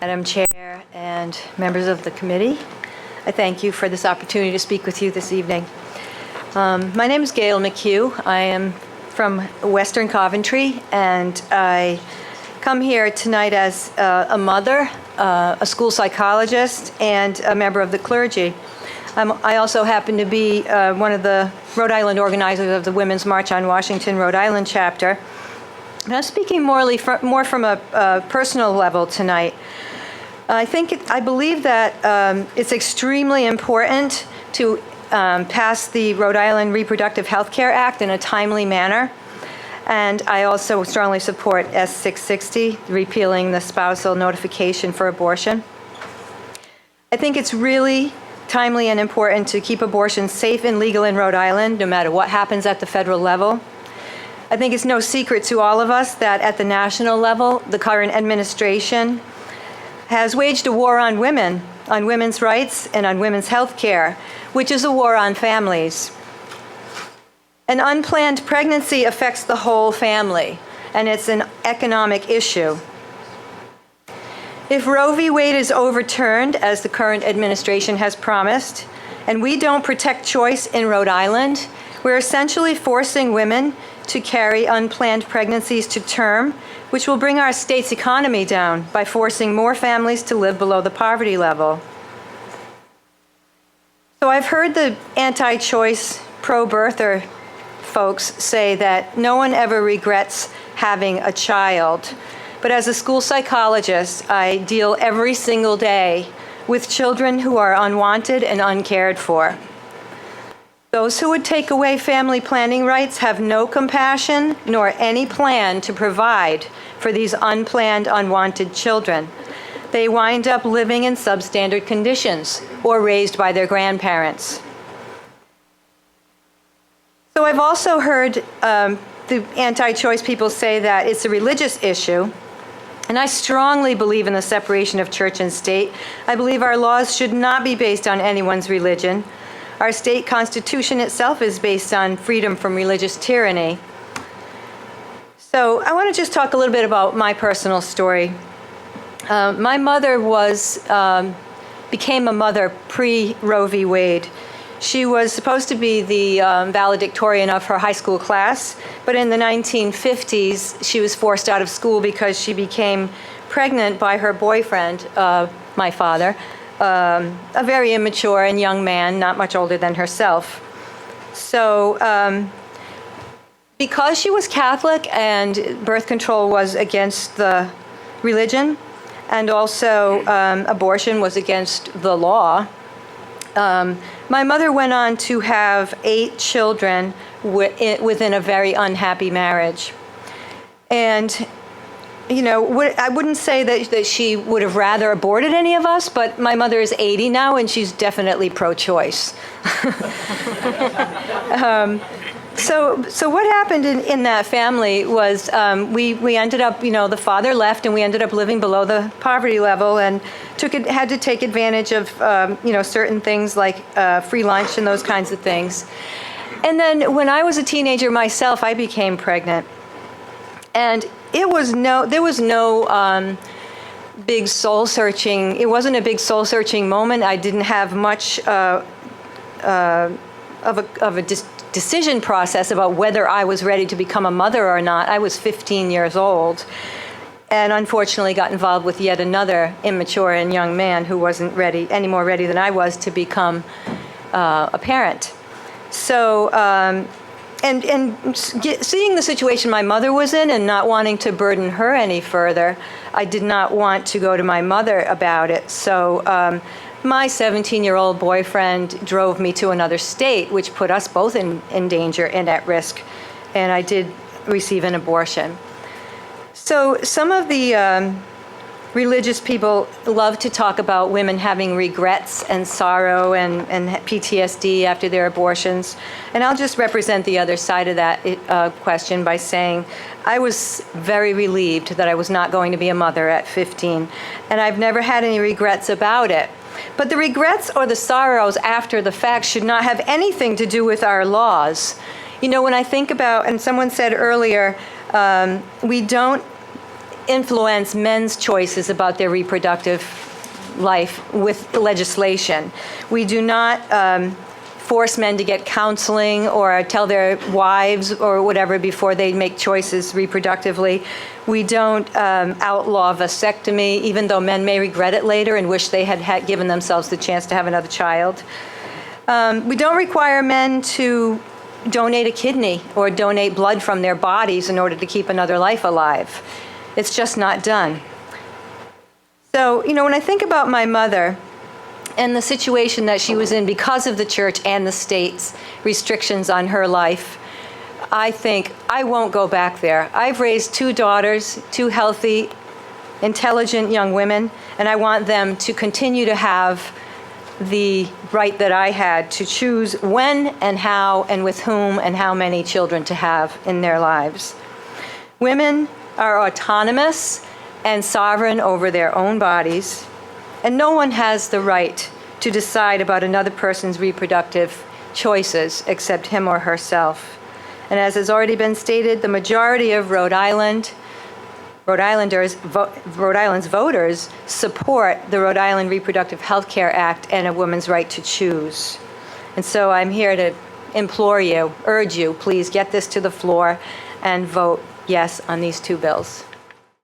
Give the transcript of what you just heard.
Madam Chair and members of the committee, I thank you for this opportunity to speak with you this evening. My name is Gail McHugh. I am from Western Coventry, and I come here tonight as a mother, a school psychologist, and a member of the clergy. I also happen to be one of the Rhode Island organizers of the Women's March on Washington, Rhode Island chapter. And I'm speaking more from a personal level tonight. I believe that it's extremely important to pass the Rhode Island Reproductive Health Care Act in a timely manner. And I also strongly support S660, repealing the spousal notification for abortion. I think it's really timely and important to keep abortion safe and legal in Rhode Island, no matter what happens at the federal level. I think it's no secret to all of us that at the national level, the current administration has waged a war on women, on women's rights, and on women's health care, which is a war on families. An unplanned pregnancy affects the whole family, and it's an economic issue. If Roe v. Wade is overturned, as the current administration has promised, and we don't protect choice in Rhode Island, we're essentially forcing women to carry unplanned pregnancies to term, which will bring our state's economy down by forcing more families to live below the poverty level. So I've heard the anti-choice, pro-birther folks say that no one ever regrets having a child. But as a school psychologist, I deal every single day with children who are unwanted and uncared for. Those who would take away family planning rights have no compassion nor any plan to provide for these unplanned, unwanted children. They wind up living in substandard conditions or raised by their grandparents. So I've also heard the anti-choice people say that it's a religious issue. And I strongly believe in the separation of church and state. I believe our laws should not be based on anyone's religion. Our state constitution itself is based on freedom from religious tyranny. So I want to just talk a little bit about my personal story. My mother became a mother pre-Roe v. Wade. She was supposed to be the valedictorian of her high school class, but in the 1950s, she was forced out of school because she became pregnant by her boyfriend, my father, a very immature and young man, not much older than herself. So because she was Catholic and birth control was against the religion, and also abortion was against the law, my mother went on to have 8 children within a very unhappy marriage. And, you know, I wouldn't say that she would have rather aborted any of us, but my mother is 80 now, and she's definitely pro-choice. So what happened in that family was we ended up, you know, the father left, and we ended up living below the poverty level, and had to take advantage of, you know, certain things like free lunch and those kinds of things. And then when I was a teenager myself, I became pregnant. And there was no big soul-searching. It wasn't a big soul-searching moment. I didn't have much of a decision process about whether I was ready to become a mother or not. I was 15 years old, and unfortunately got involved with yet another immature and young man who wasn't any more ready than I was to become a parent. So, seeing the situation my mother was in and not wanting to burden her any further, I did not want to go to my mother about it. So my 17-year-old boyfriend drove me to another state, which put us both in danger and at risk, and I did receive an abortion. So some of the religious people love to talk about women having regrets and sorrow and PTSD after their abortions. And I'll just represent the other side of that question by saying I was very relieved that I was not going to be a mother at 15, and I've never had any regrets about it. But the regrets or the sorrows after the fact should not have anything to do with our laws. You know, when I think about, and someone said earlier, we don't influence men's choices about their reproductive life with legislation. We do not force men to get counseling or tell their wives or whatever before they make choices reproductively. We don't outlaw vasectomy, even though men may regret it later and wish they had given themselves the chance to have another child. We don't require men to donate a kidney or donate blood from their bodies in order to keep another life alive. It's just not done. So, when I think about my mother and the situation that she was in because of the church and the state's restrictions on her life, I think I won't go back there. I've raised 2 daughters, 2 healthy, intelligent young women, and I want them to continue to have the right that I had to choose when and how and with whom and how many children to have in their lives. Women are autonomous and sovereign over their own bodies, and no one has the right to decide about another person's reproductive choices except him or herself. And as has already been stated, the majority of Rhode Island's voters support the Rhode Island Reproductive Health Care Act and a woman's right to choose. And so I'm here to implore you, urge you, please get this to the floor and vote yes on these 2 bills.